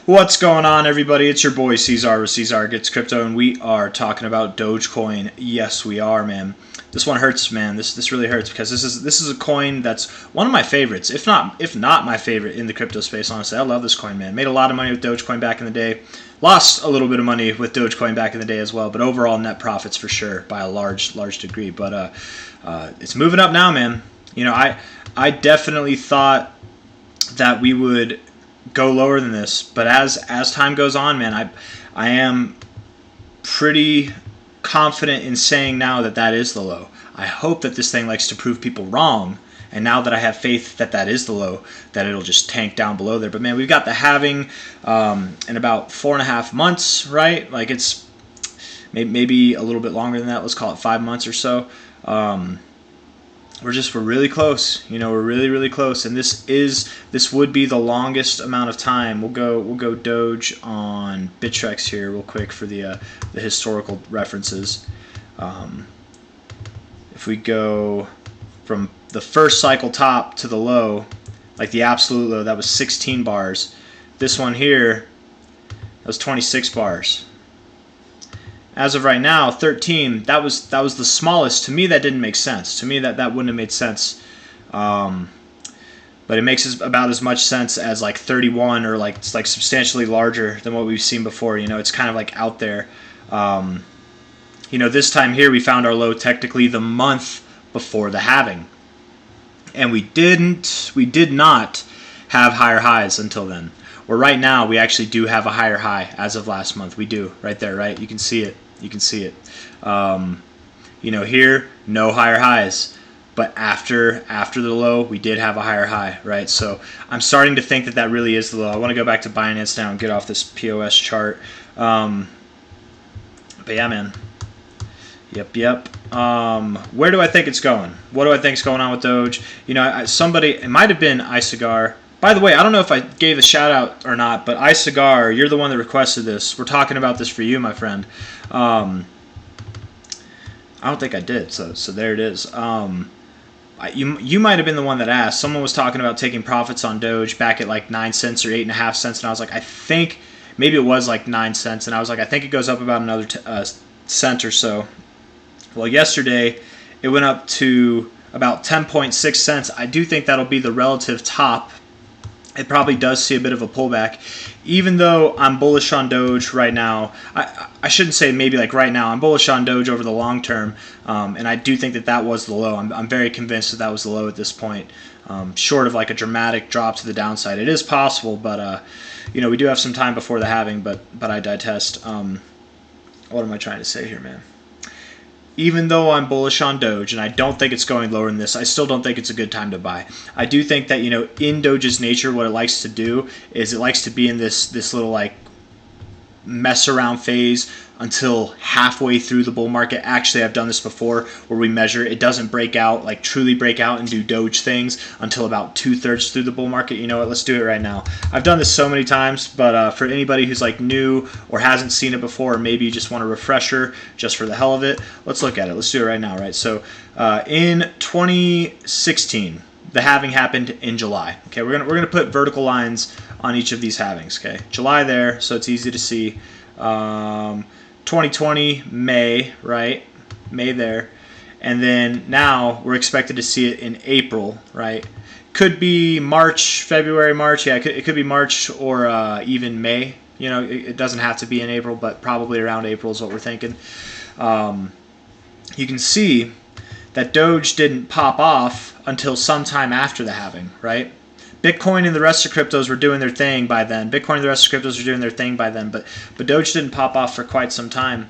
What's going on, everybody? It's your boy C-Zar with C-Zar Gets Crypto, and we are talking about Dogecoin. Yes, we are, man. This one hurts, man. This really hurts because this is a coin that's one of my favorites, if not my favorite in the crypto space. Honestly, I love this coin, man. Made a lot of money with Dogecoin back in the day. Lost a little bit of money with Dogecoin back in the day as well, but overall net profits for sure by a large degree. But it's moving up now, man. You know, I definitely thought that we would go lower than this, but as time goes on, man, I am pretty confident in saying now that is the low. I hope that this thing likes to prove people wrong, and now that I have faith that is the low, that it'll just tank down below there. But man, we've got the halving in about 4.5 months, right? Like it's maybe a little bit longer than that. Let's call it 5 months or so. We're really close. You know, we're really close, and this would be the longest amount of time. We'll go Doge on Bittrex here real quick for the historical references. If we go from the first cycle top to the low, like the absolute low, that was 16 bars. This one here, that was 26 bars. As of right now, 13. That was the smallest. To me, that didn't make sense. To me, that wouldn't have made sense. But it makes about as much sense as like 31, or like it's like substantially larger than what we've seen before. You know, it's kind of like out there. You know, this time here we found our low technically the month before the halving, and we did not have higher highs until then. Where right now we actually do have a higher high as of last month. We do, right there, right? You can see it. You can see it. You know, here, no higher highs. But after the low, we did have a higher high, right? So I'm starting to think that really is the low. I want to go back to Binance now and get off this POS chart. But yeah, man. Yep. Where do I think it's going? What do I think is going on with Doge? You know, it might have been iCigar. By the way, I don't know if I gave a shout out or not, but iCigar, you're the one that requested this. We're talking about this for you, my friend. I don't think I did, so there it is. You might have been the one that asked. Someone was talking about taking profits on Doge back at like 9 cents or 8.5 cents, and I was like, I think maybe it was like 9 cents, and I was like, I think it goes up about another cent or so. Well, yesterday it went up to about 10.6 cents. I do think that'll be the relative top. It probably does see a bit of a pullback. Even though I'm bullish on Doge right now, I shouldn't say maybe like right now. I'm bullish on Doge over the long term, and I do think that was the low. I'm very convinced that was the low at this point, short of like a dramatic drop to the downside. It is possible, but you know, we do have some time before the halving, but I detest. What am I trying to say here, man? Even though I'm bullish on Doge and I don't think it's going lower than this, I still don't think it's a good time to buy. I do think that, you know, in Doge's nature, what it likes to do is it likes to be in this little like mess around phase until halfway through the bull market. Actually, I've done this before where we measure it doesn't break out, like truly break out and do Doge things until about 2/3 through the bull market. You know what? Let's do it right now. I've done this so many times, but for anybody who's like new or hasn't seen it before, or maybe you just want a refresher just for the hell of it, let's look at it. Let's do it right now, right? So in 2016, the halving happened in July. Okay, we're gonna put vertical lines on each of these halvings. Okay, July there, so it's easy to see. 2020 May, right? May there, and then now we're expected to see it in April, right? Could be March, February, March. Yeah, it could be March or even May. You know, it doesn't have to be in April, but probably around April is what we're thinking. You can see that Doge didn't pop off until sometime after the halving, right? Bitcoin and the rest of cryptos were doing their thing by then. But Doge didn't pop off for quite some time.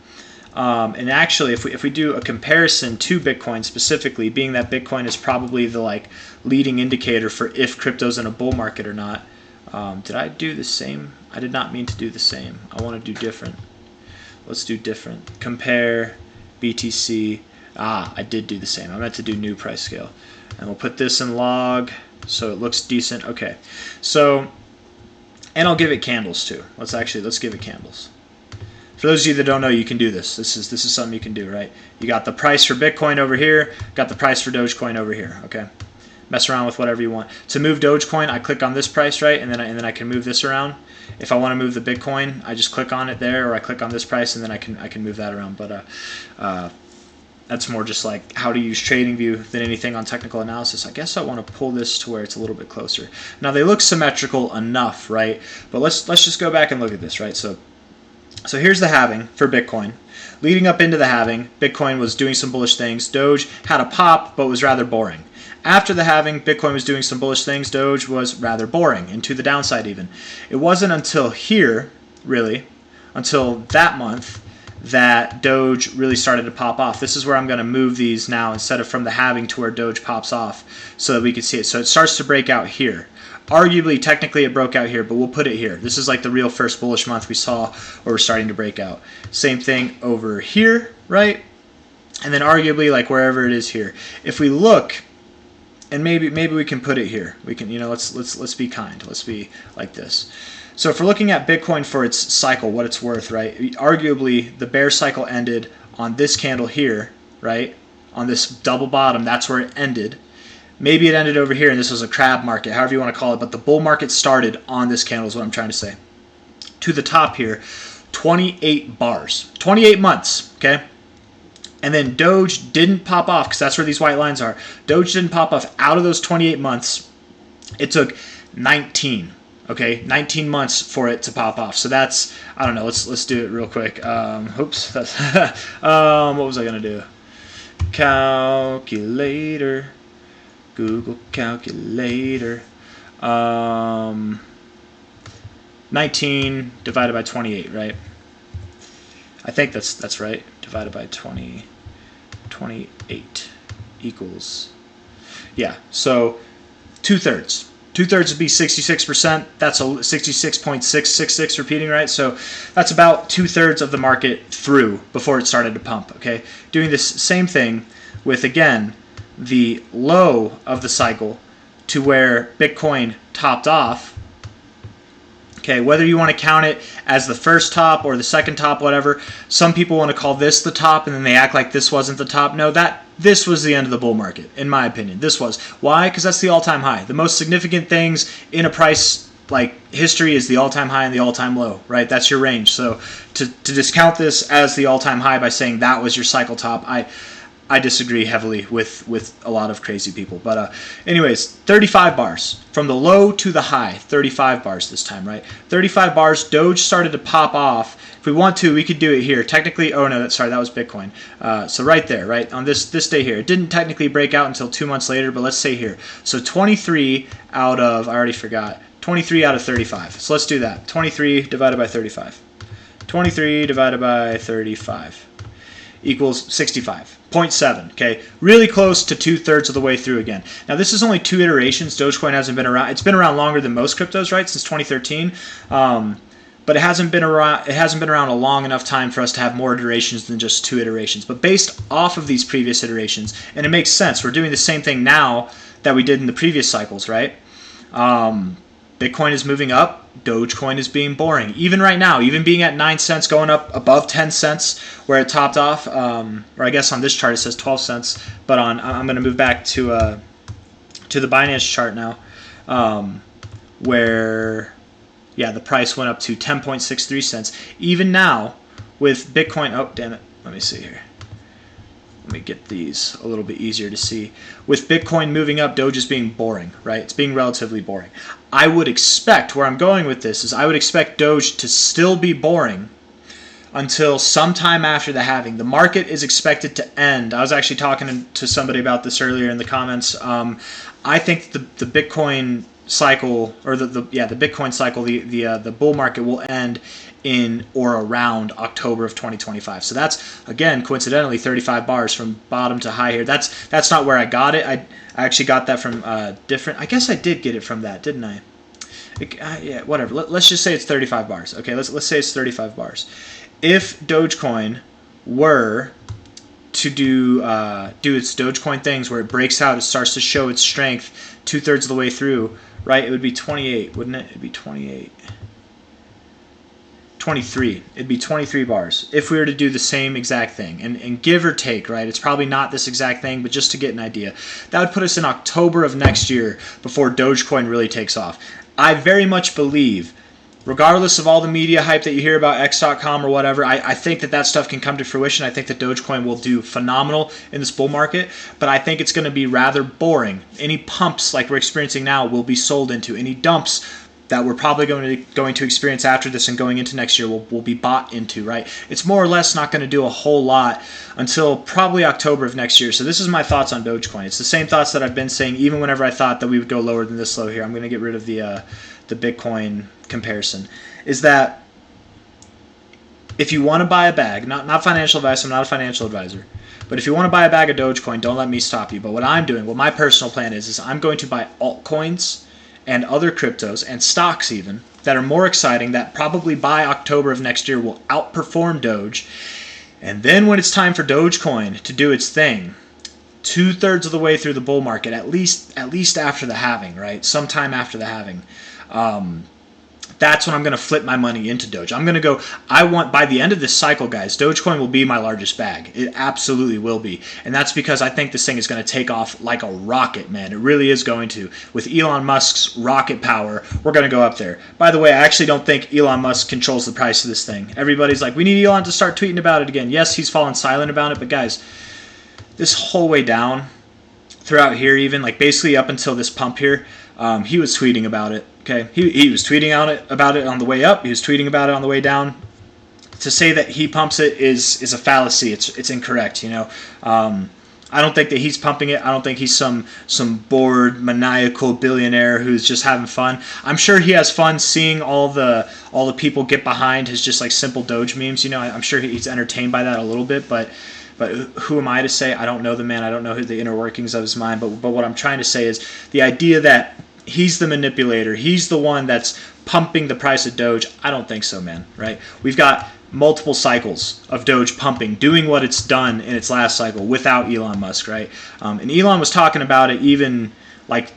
And actually, if we do a comparison to Bitcoin specifically, being that Bitcoin is probably the like leading indicator for if crypto's in a bull market or not. Did I do the same? I did not mean to do the same. I want to do different. Let's do different. Compare BTC. I did do the same. I meant to do new price scale. And we'll put this in log so it looks decent. Okay. So, and I'll give it candles too. Let's give it candles. For those of you that don't know, you can do this. This is something you can do, right? You got the price for Bitcoin over here, got the price for Dogecoin over here, okay? mess around with whatever you want. To move Dogecoin, I click on this price, right, and then I can move this around. If I want to move the Bitcoin, I just click on it there, or I click on this price, and then I can move that around. But that's more just like how to use TradingView than anything on technical analysis. I guess I want to pull this to where it's a little bit closer. Now they look symmetrical enough, right? But let's just go back and look at this, right? So here's the halving for Bitcoin. Leading up into the halving, Bitcoin was doing some bullish things. Doge had a pop, but was rather boring. After the halving, Bitcoin was doing some bullish things. Doge was rather boring, and to the downside even. It wasn't until here, really, until that month, that Doge really started to pop off. This is where I'm going to move these now instead of from the halving to where Doge pops off so that we can see it. So it starts to break out here. Arguably, technically it broke out here, but we'll put it here. This is like the real first bullish month we saw where we're starting to break out. Same thing over here, right? And then arguably like wherever it is here. If we look, and maybe we can put it here. We can, let's be kind. Let's be like this. So if we're looking at Bitcoin for its cycle, what it's worth, right? Arguably, the bear cycle ended on this candle here, right? On this double bottom, that's where it ended. Maybe it ended over here, and this was a crab market, however you want to call it, but the bull market started on this candle is what I'm trying to say. To the top here, 28 bars, 28 months, okay? And then Doge didn't pop off, because that's where these white lines are. Doge didn't pop off out of those 28 months. It took 19. Okay, 19 months for it to pop off. So that's, I don't know, let's do it real quick. Oops, that's what was I gonna do? Calculator, Google calculator. 19 divided by 28, right? I think that's right. Divided by 28 equals, yeah. So 2/3. 2/3 would be 66%. That's a 66.666 repeating, right? So that's about 2/3 of the market through before it started to pump, okay? Doing this same thing with, again, the low of the cycle to where Bitcoin topped off. Okay, whether you want to count it as the first top or the second top, whatever. Some people want to call this the top, and then they act like this wasn't the top. No, this was the end of the bull market, in my opinion. This was. Why? Because that's the all-time high. The most significant things in a price like history is the all-time high and the all-time low, right? That's your range. So to discount this as the all-time high by saying that was your cycle top, I disagree heavily with a lot of crazy people. But anyways, 35 bars. From the low to the high, 35 bars this time, right? 35 bars, Doge started to pop off. If we want to, we could do it here. Technically, oh no, sorry, that was Bitcoin. So right there, right, on this day here. It didn't technically break out until 2 months later, but let's say here. So 23 out of, I already forgot, 23 out of 35. So let's do that. 23 divided by 35. 23 divided by 35 equals 65.7, okay? Really close to 2/3 of the way through again. Now this is only 2 iterations. Dogecoin hasn't been around. It's been around longer than most cryptos, right? Since 2013. But it hasn't been around a long enough time for us to have more iterations than just 2 iterations. But based off of these previous iterations, and it makes sense. We're doing the same thing now that we did in the previous cycles, right? Bitcoin is moving up. Dogecoin is being boring. Even right now, even being at 9 cents, going up above 10 cents where it topped off, or I guess on this chart it says 12 cents, but I'm going to move back to the Binance chart now, where, yeah, the price went up to 10.63 cents. Even now, with Bitcoin, oh, damn it, let me see here. Let me get these a little bit easier to see. With Bitcoin moving up, Doge is being boring, right? It's being relatively boring. I would expect, where I'm going with this is I would expect Doge to still be boring until sometime after the halving. The market is expected to end. I was actually talking to somebody about this earlier in the comments. I think the Bitcoin cycle, or the Bitcoin cycle, the bull market will end in or around October of 2025. So that's, again, coincidentally 35 bars from bottom to high here. That's not where I got it. I actually got that from different. I guess I did get it from that, didn't I? Yeah, whatever. Let's just say it's 35 bars. Okay, let's say it's 35 bars. If Dogecoin were to do its Dogecoin things where it breaks out, it starts to show its strength 2/3 of the way through, right? It would be 28, wouldn't it? It'd be 28. 23. It'd be 23 bars if we were to do the same exact thing. And give or take, right? It's probably not this exact thing, but just to get an idea. That would put us in October of next year before Dogecoin really takes off. I very much believe, regardless of all the media hype that you hear about X.com or whatever, I think that stuff can come to fruition. I think that Dogecoin will do phenomenal in this bull market, but I think it's going to be rather boring. Any pumps like we're experiencing now will be sold into. Any dumps that we're probably going to experience after this and going into next year will be bought into, right? It's more or less not going to do a whole lot until probably October of next year. So this is my thoughts on Dogecoin. It's the same thoughts that I've been saying even whenever I thought that we would go lower than this low here. I'm going to get rid of the Bitcoin comparison. Is that if you want to buy a bag, not financial advice, I'm not a financial advisor, but if you want to buy a bag of Dogecoin, don't let me stop you. But what I'm doing, what my personal plan is I'm going to buy altcoins and other cryptos and stocks even that are more exciting, that probably by October of next year will outperform Doge. And then when it's time for Dogecoin to do its thing, 2/3 of the way through the bull market, at least after the halving, right? Sometime after the halving, that's when I'm going to flip my money into Doge. I'm going to go, by the end of this cycle, guys, Dogecoin will be my largest bag. It absolutely will be. And that's because I think this thing is going to take off like a rocket, man. It really is going to. With Elon Musk's rocket power, we're going to go up there. By the way, I actually don't think Elon Musk controls the price of this thing. Everybody's like, we need Elon to start tweeting about it again. Yes, he's fallen silent about it, but guys, this whole way down, throughout here even, like basically up until this pump here, he was tweeting about it. Okay, he was tweeting about it on the way up. He was tweeting about it on the way down. To say that he pumps it is a fallacy. It's incorrect. You know, I don't think that he's pumping it. I don't think he's some bored maniacal billionaire who's just having fun. I'm sure he has fun seeing all the people get behind his just like simple Doge memes. You know, I'm sure he's entertained by that a little bit, but who am I to say? I don't know the man. I don't know the inner workings of his mind. But what I'm trying to say is the idea that he's the manipulator, he's the one that's pumping the price of Doge. I don't think so, man, right? We've got multiple cycles of Doge pumping, doing what it's done in its last cycle without Elon Musk, right? And Elon was talking about it even like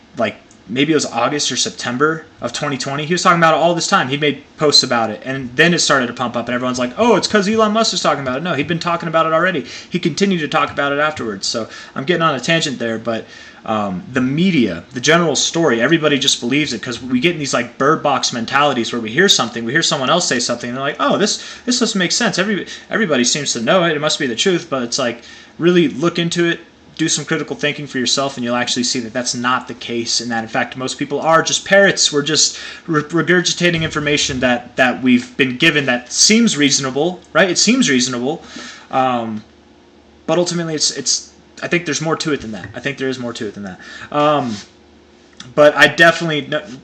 maybe it was August or September of 2020. He was talking about it all this time. He made posts about it, and then it started to pump up, and everyone's like, oh, it's because Elon Musk is talking about it. No, he'd been talking about it already. He continued to talk about it afterwards. So I'm getting on a tangent there, but the media, the general story, everybody just believes it because we get in these like bird box mentalities where we hear something, we hear someone else say something, and they're like, oh, this doesn't make sense. Everybody seems to know it. It must be the truth, but it's like really look into it. Do some critical thinking for yourself, and you'll actually see that that's not the case, and that in fact most people are just parrots. We're just regurgitating information that we've been given that seems reasonable, right? It seems reasonable, but ultimately it's. I think there's more to it than that. I think there is more to it than that. But I definitely,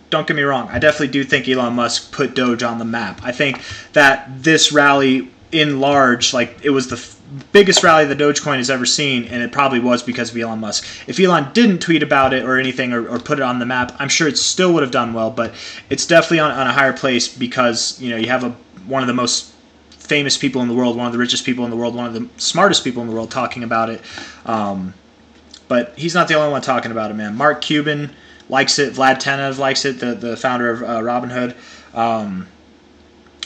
don't get me wrong, I definitely do think Elon Musk put Doge on the map. I think that this rally in large, like it was the biggest rally that Dogecoin has ever seen, and it probably was because of Elon Musk. If Elon didn't tweet about it or anything or put it on the map, I'm sure it still would have done well, but it's definitely on a higher place because, you know, you have one of the most famous people in the world, one of the richest people in the world, one of the smartest people in the world talking about it. But he's not the only one talking about it, man. Mark Cuban likes it. Vlad Tenev likes it, the founder of Robinhood.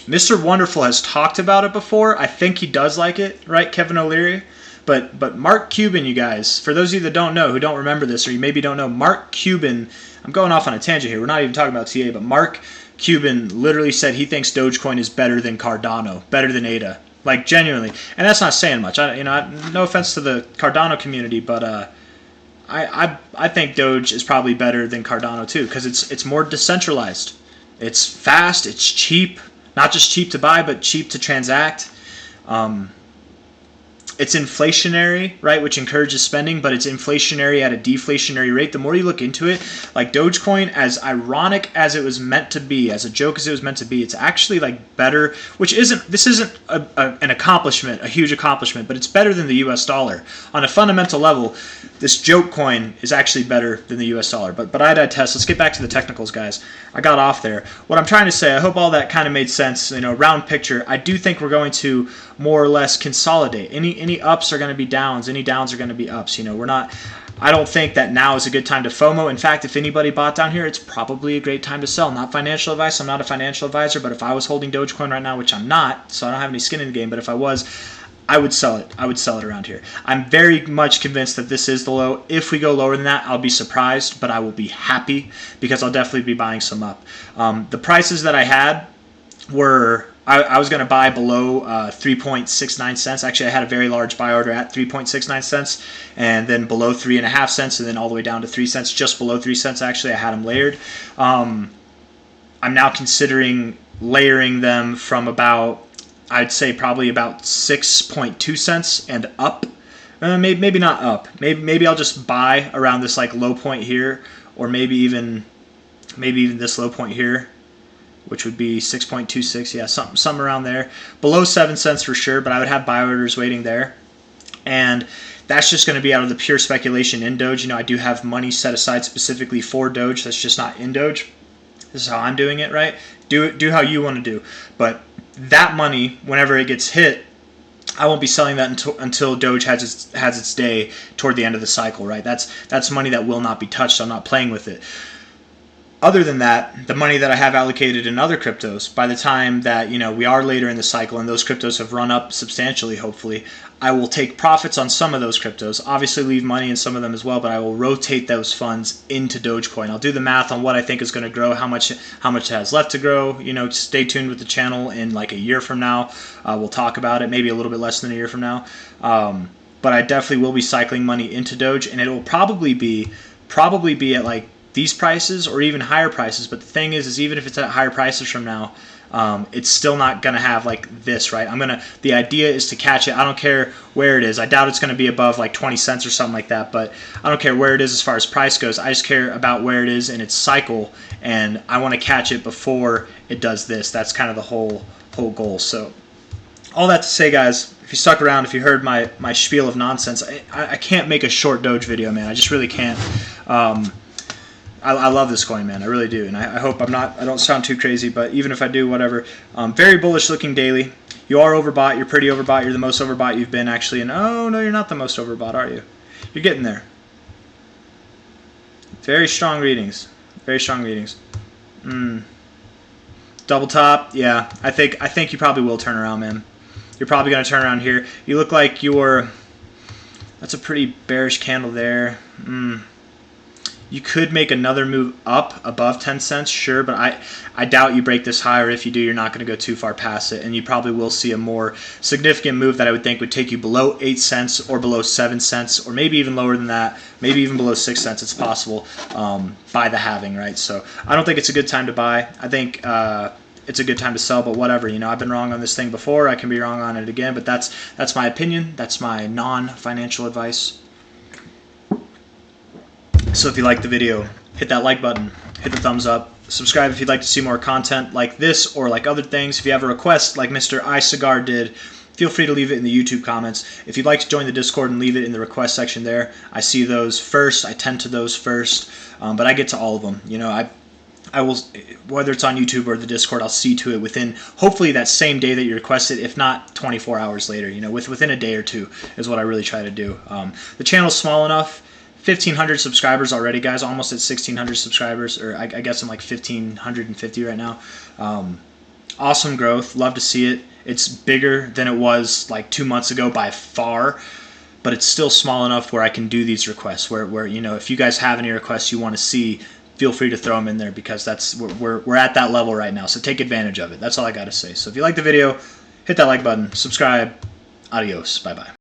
Mr. Wonderful has talked about it before. I think he does like it, right, Kevin O'Leary? But Mark Cuban, you guys, for those of you that don't know, who don't remember this, or you maybe don't know, Mark Cuban, I'm going off on a tangent here. We're not even talking about TA, but Mark Cuban literally said he thinks Dogecoin is better than Cardano, better than ADA. Like, genuinely. And that's not saying much. No offense to the Cardano community, but I think Doge is probably better than Cardano too, because it's more decentralized. It's fast, it's cheap. Not just cheap to buy, but cheap to transact. It's inflationary, right, which encourages spending, but it's inflationary at a deflationary rate. The more you look into it, like Dogecoin, as ironic as it was meant to be, as a joke as it was meant to be, it's actually like better, this isn't an accomplishment, a huge accomplishment, but it's better than the US dollar. On a fundamental level, this joke coin is actually better than the US dollar. But I test. Let's get back to the technicals, guys. I got off there. What I'm trying to say, I hope all that kind of made sense, round picture. I do think we're going to more or less consolidate. Any ups are going to be downs. Any downs are going to be ups. We're not. I don't think that now is a good time to FOMO. In fact, if anybody bought down here, it's probably a great time to sell. Not financial advice. I'm not a financial advisor, but if I was holding Dogecoin right now, which I'm not, so I don't have any skin in the game, but if I was, I would sell it. I would sell it around here. I'm very much convinced that this is the low. If we go lower than that, I'll be surprised, but I will be happy because I'll definitely be buying some up. The prices that I had were, I was going to buy below 3.69 cents. Actually, I had a very large buy order at 3.69 cents, and then below 3.5 cents, and then all the way down to 3 cents, just below 3 cents. Actually, I had them layered. I'm now considering layering them from about, I'd say probably about 6.2 cents and up. Maybe not up. Maybe I'll just buy around this like low point here, or maybe even this low point here, which would be 6.26, yeah, something around there. Below 7 cents for sure, but I would have buy orders waiting there. And that's just going to be out of the pure speculation in Doge. You know, I do have money set aside specifically for Doge. That's just not in Doge. This is how I'm doing it, right? Do how you want to do. But that money, whenever it gets hit, I won't be selling that until Doge has its day toward the end of the cycle, right? That's money that will not be touched. I'm not playing with it. Other than that, the money that I have allocated in other cryptos, by the time that, you know, we are later in the cycle and those cryptos have run up substantially, hopefully, I will take profits on some of those cryptos. Obviously leave money in some of them as well, but I will rotate those funds into Dogecoin. I'll do the math on what I think is going to grow, how much it has left to grow. You know, stay tuned with the channel in like a year from now. We'll talk about it, maybe a little bit less than a year from now. But I definitely will be cycling money into Doge, and it will probably be at like these prices or even higher prices. But the thing is even if it's at higher prices from now, it's still not going to have like this, right? The idea is to catch it. I don't care where it is. I doubt it's going to be above like 20 cents or something like that, but I don't care where it is as far as price goes. I just care about where it is in its cycle, and I want to catch it before it does this. That's kind of the whole goal. So all that to say, guys, if you stuck around, if you heard my spiel of nonsense, I can't make a short Doge video, man. I just really can't. I love this coin, man. I really do, and I hope I don't sound too crazy, but even if I do, whatever. Very bullish looking daily. You are overbought. You're pretty overbought. You're the most overbought you've been, actually. And oh no, you're not the most overbought, are you? You're getting there. Very strong readings. Very strong readings. Double top. Yeah, I think you probably will turn around, man. You're probably gonna turn around here. You look like you're. That's a pretty bearish candle there. You could make another move up above 10 cents, sure, but I doubt you break this high, or if you do, you're not going to go too far past it, and you probably will see a more significant move that I would think would take you below 8 cents or below 7 cents, or maybe even lower than that, maybe even below 6 cents. It's possible by the halving, right? So I don't think it's a good time to buy. I think it's a good time to sell, but whatever. You know, I've been wrong on this thing before. I can be wrong on it again, but that's my opinion. That's my non-financial advice. So if you liked the video, hit that like button, hit the thumbs up, subscribe if you'd like to see more content like this or like other things. If you have a request like Mr. C-Zar did, feel free to leave it in the YouTube comments. If you'd like to join the Discord and leave it in the request section there, I see those first. I tend to those first, but I get to all of them. You know, I will, whether it's on YouTube or the Discord, I'll see to it within hopefully that same day that you request it, if not 24 hours later. You know, within a day or two is what I really try to do. The channel's small enough. 1,500 subscribers already, guys. Almost at 1,600 subscribers, or I guess I'm like 1,550 right now. Awesome growth. Love to see it. It's bigger than it was like 2 months ago by far, but it's still small enough where I can do these requests. Where you know, if you guys have any requests you want to see, feel free to throw them in there, because we're at that level right now. So take advantage of it. That's all I got to say. So if you like the video, hit that like button, subscribe. Adios. Bye bye.